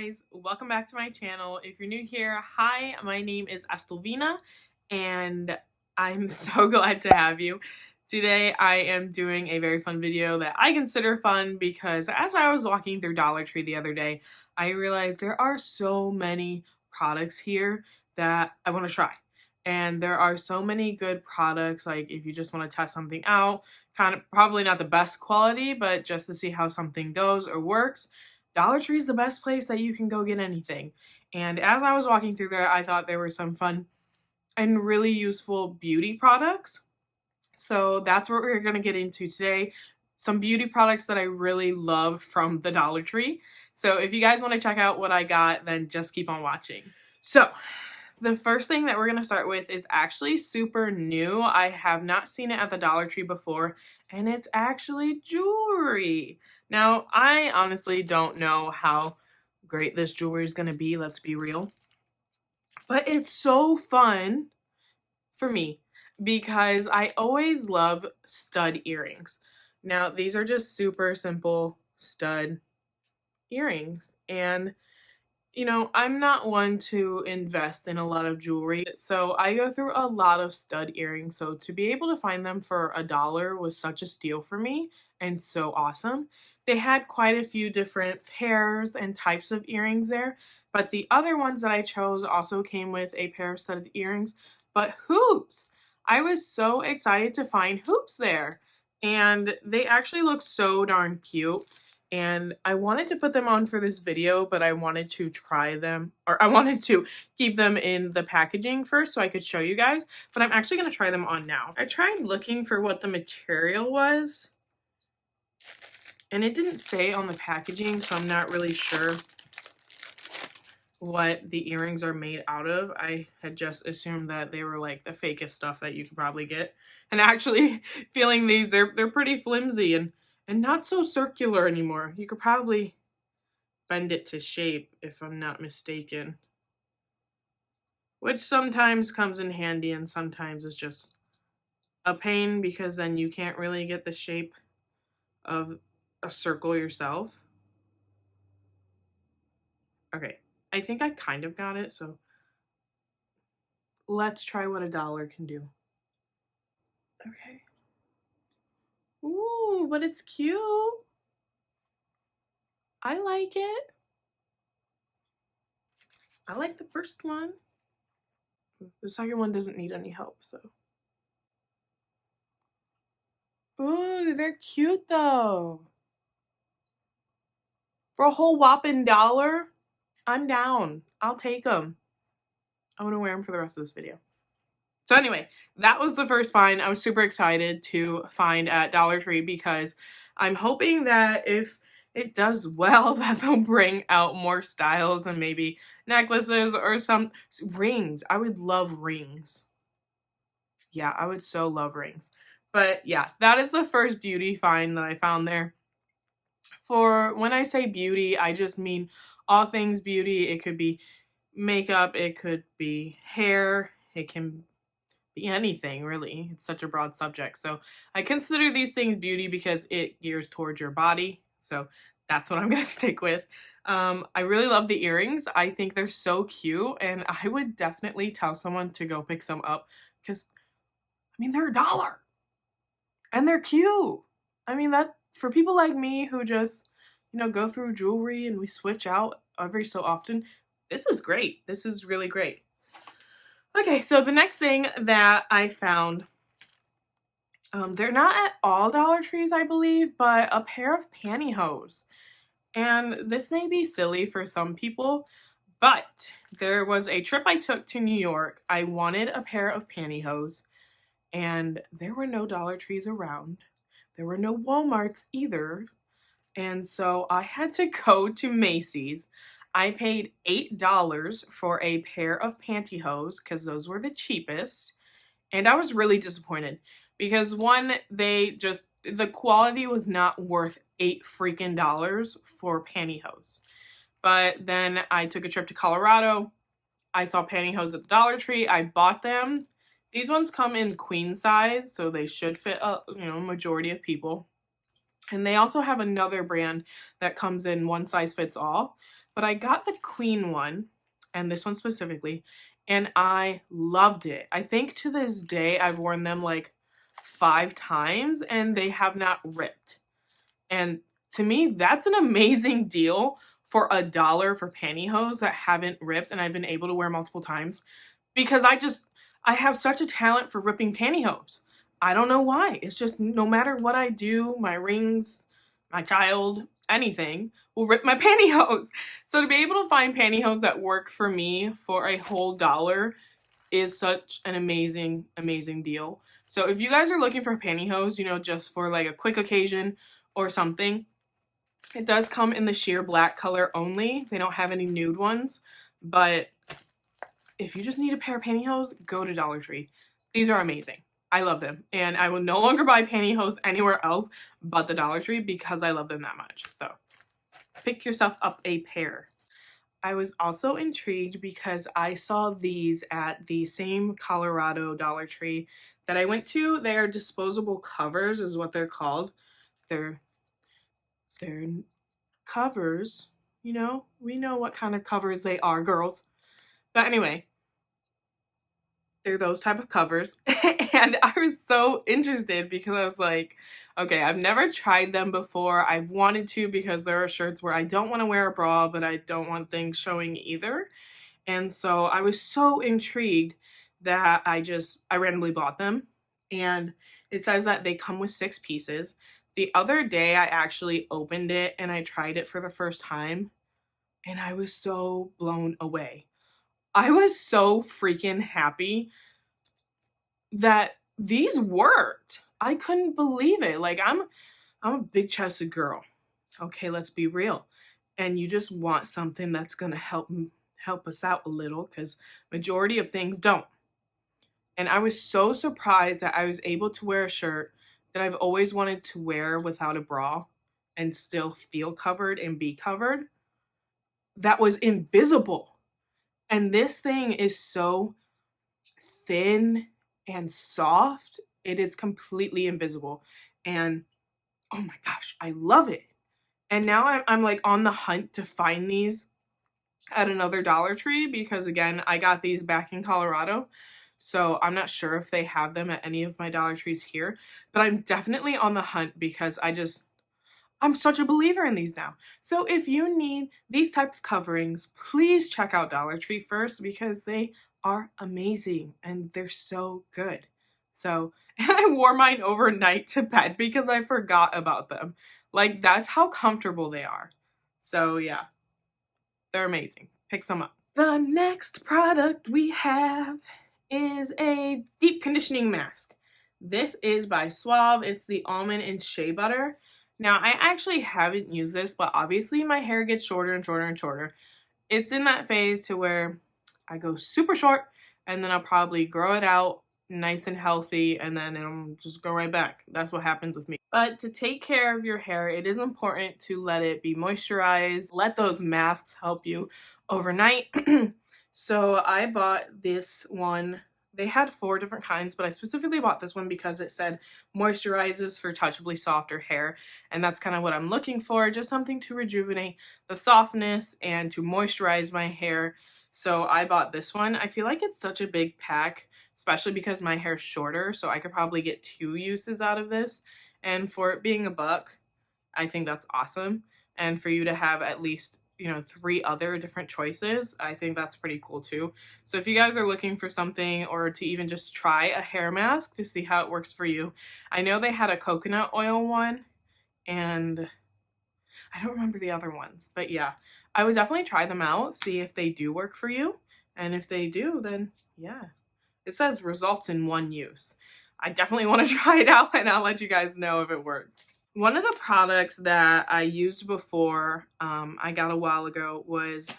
guys, welcome back to my channel. If you're new here, hi, my name is Estelvina and I'm so glad to have you. Today I am doing a very fun video that I consider fun because as I was walking through Dollar Tree the other day, I realized there are so many products here that I want to try. And there are so many good products, like if you just want to test something out, kind of probably not the best quality, but just to see how something goes or works. Dollar Tree is the best place that you can go get anything. And as I was walking through there, I thought there were some fun and really useful beauty products. So that's what we're going to get into today. Some beauty products that I really love from the Dollar Tree. So if you guys want to check out what I got, then just keep on watching. So the first thing that we're going to start with is actually super new. I have not seen it at the Dollar Tree before, and it's actually jewelry. Now, I honestly don't know how great this jewelry is going to be, let's be real. But it's so fun for me because I always love stud earrings. Now, these are just super simple stud earrings, and you know, I'm not one to invest in a lot of jewelry, so I go through a lot of stud earrings. So to be able to find them for $1 was such a steal for me and so awesome. They had quite a few different pairs and types of earrings there, but the other ones that I chose also came with a pair of studded earrings, but hoops. I was so excited to find hoops there, and they actually look so darn cute. And I wanted to put them on for this video, but I wanted to try them, or I wanted to keep them in the packaging first so I could show you guys, but I'm actually going to try them on now. I tried looking for what the material was, and it didn't say on the packaging, so I'm not really sure what the earrings are made out of. I had just assumed that they were like the fakest stuff that you could probably get. And actually feeling these, they're pretty flimsy and not so circular anymore. You could probably bend it to shape if I'm not mistaken. Which sometimes comes in handy and sometimes is just a pain because then you can't really get the shape of a circle yourself. Okay, I think I kind of got it, so let's try what $1 can do. Okay. Ooh, but it's cute. I like it. I like the first one. The second one doesn't need any help, so. Ooh, they're cute though. For a whole whopping $1, I'm down. I'll take them. I'm gonna wear them for the rest of this video. So anyway, that was the first find. I was super excited to find at Dollar Tree because I'm hoping that if it does well that they'll bring out more styles and maybe necklaces or some rings. I would love rings. Yeah, I would so love rings. But yeah, that is the first beauty find that I found there. For when I say beauty, I just mean all things beauty. It could be makeup, it could be hair, it can be anything really. It's such a broad subject. So I consider these things beauty because it gears towards your body. So that's what I'm going to stick with. I really love the earrings. I think they're so cute and I would definitely tell someone to go pick some up because, I mean, they're $1 and they're cute. I mean, that for people like me who just, you know, go through jewelry and we switch out every so often, this is great. This is really great. Okay, so the next thing that I found, they're not at all Dollar Trees, I believe, but a pair of pantyhose. And this may be silly for some people, but there was a trip I took to New York. I wanted a pair of pantyhose, and there were no Dollar Trees around. There were no Walmarts either. And so I had to go to Macy's. I paid $8 for a pair of pantyhose because those were the cheapest. And I was really disappointed because one, the quality was not worth $8 freaking dollars for pantyhose. But then I took a trip to Colorado. I saw pantyhose at the Dollar Tree. I bought them. These ones come in queen size, so they should fit a majority of people. And they also have another brand that comes in one size fits all. but I got the queen one, and this one specifically, and I loved it. I think to this day I've worn them like 5 times and they have not ripped. And to me, that's an amazing deal for $1 for pantyhose that haven't ripped and I've been able to wear multiple times, because I have such a talent for ripping pantyhose. I don't know why. It's just no matter what I do, my rings, my child, anything will rip my pantyhose. So to be able to find pantyhose that work for me for a whole $1 is such an amazing, amazing deal. So if you guys are looking for pantyhose, you know, just for like a quick occasion or something, it does come in the sheer black color only. They don't have any nude ones, but if you just need a pair of pantyhose, go to Dollar Tree. These are amazing. I love them, and I will no longer buy pantyhose anywhere else but the Dollar Tree because I love them that much. So pick yourself up a pair. I was also intrigued because I saw these at the same Colorado Dollar Tree that I went to. They are disposable covers is what they're called. They're covers, you know? We know what kind of covers they are, girls. But anyway, they're those type of covers. And I was so interested because I was like, okay, I've never tried them before. I've wanted to because there are shirts where I don't want to wear a bra, but I don't want things showing either. And so I was so intrigued that I randomly bought them. And it says that they come with 6 pieces. The other day I actually opened it and I tried it for the first time, and I was so blown away. I was so freaking happy that these worked. I couldn't believe it. Like I'm a big chested girl. Okay, let's be real. And you just want something that's going to help us out a little, cuz majority of things don't. And I was so surprised that I was able to wear a shirt that I've always wanted to wear without a bra and still feel covered and be covered, that was invisible. And this thing is so thin and soft. It is completely invisible. And oh my gosh, I love it. And now I'm like on the hunt to find these at another Dollar Tree because, again, I got these back in Colorado. So I'm not sure if they have them at any of my Dollar Trees here, but I'm definitely on the hunt because I'm such a believer in these now. So if you need these type of coverings, please check out Dollar Tree first because they are amazing and they're so good. So, and I wore mine overnight to bed because I forgot about them. Like, that's how comfortable they are. So yeah, they're amazing. Pick some up. The next product we have is a deep conditioning mask. This is by Suave. It's the almond and shea butter. Now, I actually haven't used this, but obviously my hair gets shorter and shorter and shorter. It's in that phase to where I go super short and then I'll probably grow it out nice and healthy and then it'll just go right back. That's what happens with me. But to take care of your hair, it is important to let it be moisturized. Let those masks help you overnight. So I bought this one. They had 4 different kinds, but I specifically bought this one because it said moisturizes for touchably softer hair. And that's kind of what I'm looking for, just something to rejuvenate the softness and to moisturize my hair. So I bought this one. I feel like it's such a big pack, especially because my hair's shorter, so I could probably get 2 uses out of this. And for it being $1, I think that's awesome. And for you to have at least, you know, 3 other different choices, I think that's pretty cool too. So if you guys are looking for something or to even just try a hair mask to see how it works for you, I know they had a coconut oil one and I don't remember the other ones, but yeah, I would definitely try them out, see if they do work for you. And if they do, then yeah, it says results in 1 use. I definitely want to try it out and I'll let you guys know if it works. One of the products that I used before I got a while ago was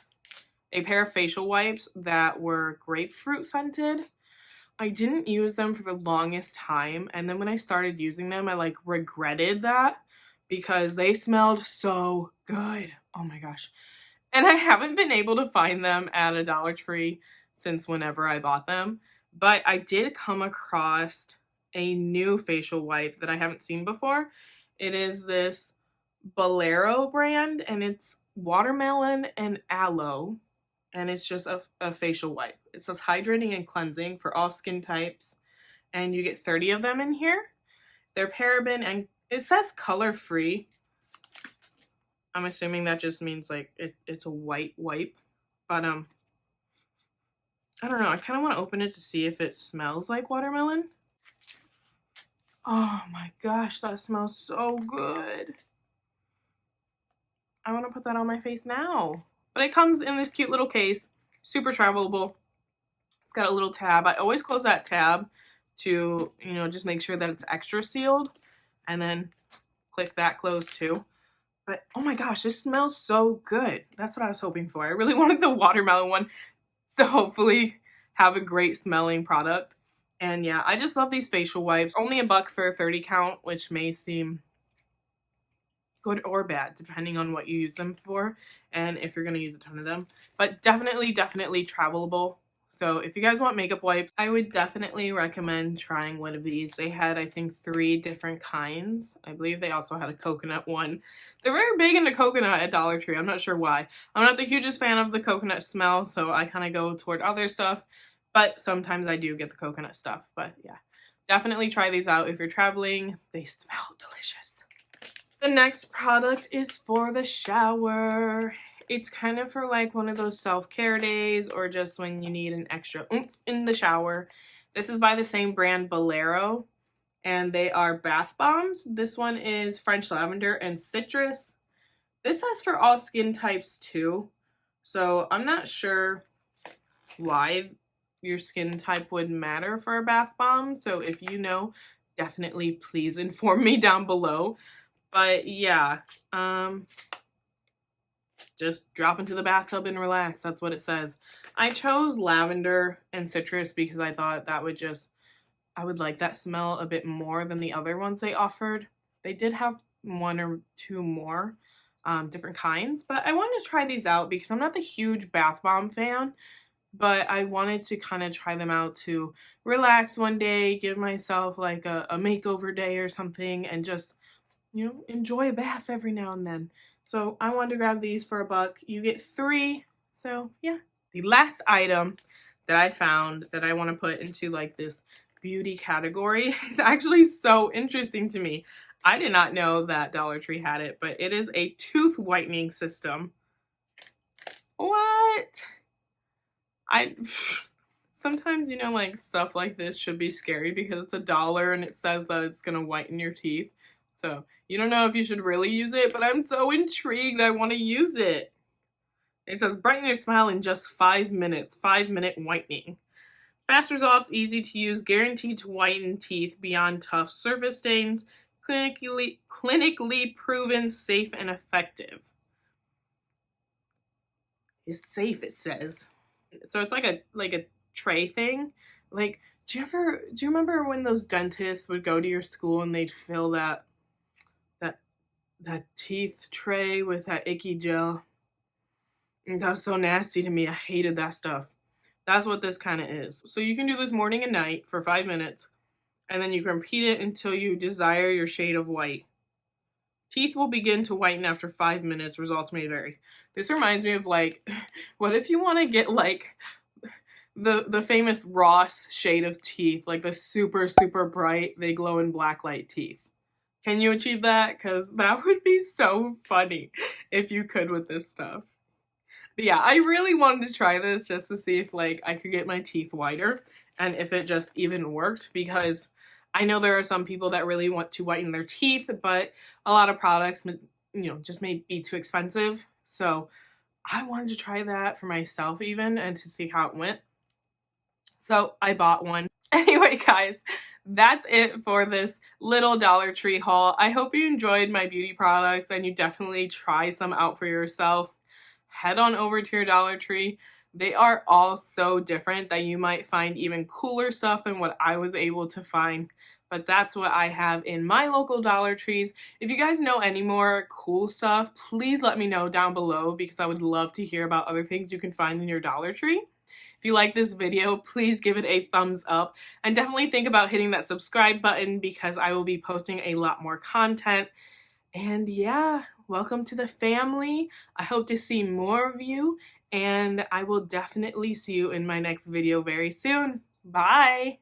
a pair of facial wipes that were grapefruit scented. I didn't use them for the longest time, and then when I started using them, I like regretted that because they smelled so good. Oh my gosh. And I haven't been able to find them at a Dollar Tree since whenever I bought them, but I did come across a new facial wipe that I haven't seen before. It is this Bolero brand, and it's watermelon and aloe, and it's just a facial wipe. It says hydrating and cleansing for all skin types, and you get 30 of them in here. They're paraben and it says color free. I'm assuming that just means like it's a white wipe, but I don't know. I kind of want to open it to see if it smells like watermelon. Oh my gosh, that smells so good. I want to put that on my face now. But it comes in this cute little case, super travelable. It's got a little tab. I always close that tab to, you know, just make sure that it's extra sealed, and then click that closed too. But oh my gosh, this smells so good. That's what I was hoping for. I really wanted the watermelon one to hopefully have a great smelling product. And yeah, I just love these facial wipes. Only $1 for a 30 count, which may seem good or bad depending on what you use them for and if you're going to use a ton of them. But definitely travelable. So if you guys want makeup wipes, I would definitely recommend trying one of these. They had, I think, 3 different kinds. I believe they also had a coconut one. They're very big into coconut at Dollar Tree. I'm not sure why. I'm not the hugest fan of the coconut smell, so I kind of go toward other stuff. But sometimes I do get the coconut stuff. But yeah, definitely try these out if you're traveling. They smell delicious. The next product is for the shower. It's kind of for like one of those self-care days or just when you need an extra oomph in the shower. This is by the same brand, Bolero, and they are bath bombs. This one is French lavender and citrus. This says for all skin types too, so I'm not sure why your skin type would matter for a bath bomb. So if you know, definitely please inform me down below. But yeah, just drop into the bathtub and relax. That's what it says. I chose lavender and citrus because I thought that would just, I would like that smell a bit more than the other ones they offered. They did have 1 or 2 more different kinds, but I wanted to try these out because I'm not the huge bath bomb fan, but I wanted to kind of try them out to relax one day, give myself like a makeover day or something, and just, you know, enjoy a bath every now and then. So I wanted to grab these for $1. You get 3. So yeah. The last item that I found that I want to put into like this beauty category is actually so interesting to me. I did not know that Dollar Tree had it, but it is a tooth whitening system. What? Sometimes, you know, like stuff like this should be scary because it's $1 and it says that it's gonna whiten your teeth. So you don't know if you should really use it, but I'm so intrigued. I want to use it. It says brighten your smile in just 5 minutes. 5-minute whitening. Fast results, easy to use, guaranteed to whiten teeth beyond tough surface stains. Clinically proven, safe and effective. It's safe, it says. So it's like a tray thing. Like, do you remember when those dentists would go to your school and they'd fill that teeth tray with that icky gel? And that was so nasty to me. I hated that stuff. That's what this kind of is. So you can do this morning and night for 5 minutes, and then you can repeat it until you desire your shade of white. Teeth will begin to whiten after 5 minutes. Results may vary. This reminds me of like, what if you want to get like the famous Ross shade of teeth, like the super, super bright, they glow in black light teeth. Can you achieve that? Because that would be so funny if you could with this stuff. But yeah, I really wanted to try this just to see if like I could get my teeth whiter and if it just even worked, because I know there are some people that really want to whiten their teeth, but a lot of products, you know, just may be too expensive. So I wanted to try that for myself even and to see how it went. So I bought one. Anyway, guys, that's it for this little Dollar Tree haul. I hope you enjoyed my beauty products and you definitely try some out for yourself. Head on over to your Dollar Tree. They are all so different that you might find even cooler stuff than what I was able to find. But that's what I have in my local Dollar Trees. If you guys know any more cool stuff, please let me know down below because I would love to hear about other things you can find in your Dollar Tree. If you like this video, please give it a thumbs up and definitely think about hitting that subscribe button because I will be posting a lot more content. And yeah, welcome to the family. I hope to see more of you, and I will definitely see you in my next video very soon. Bye!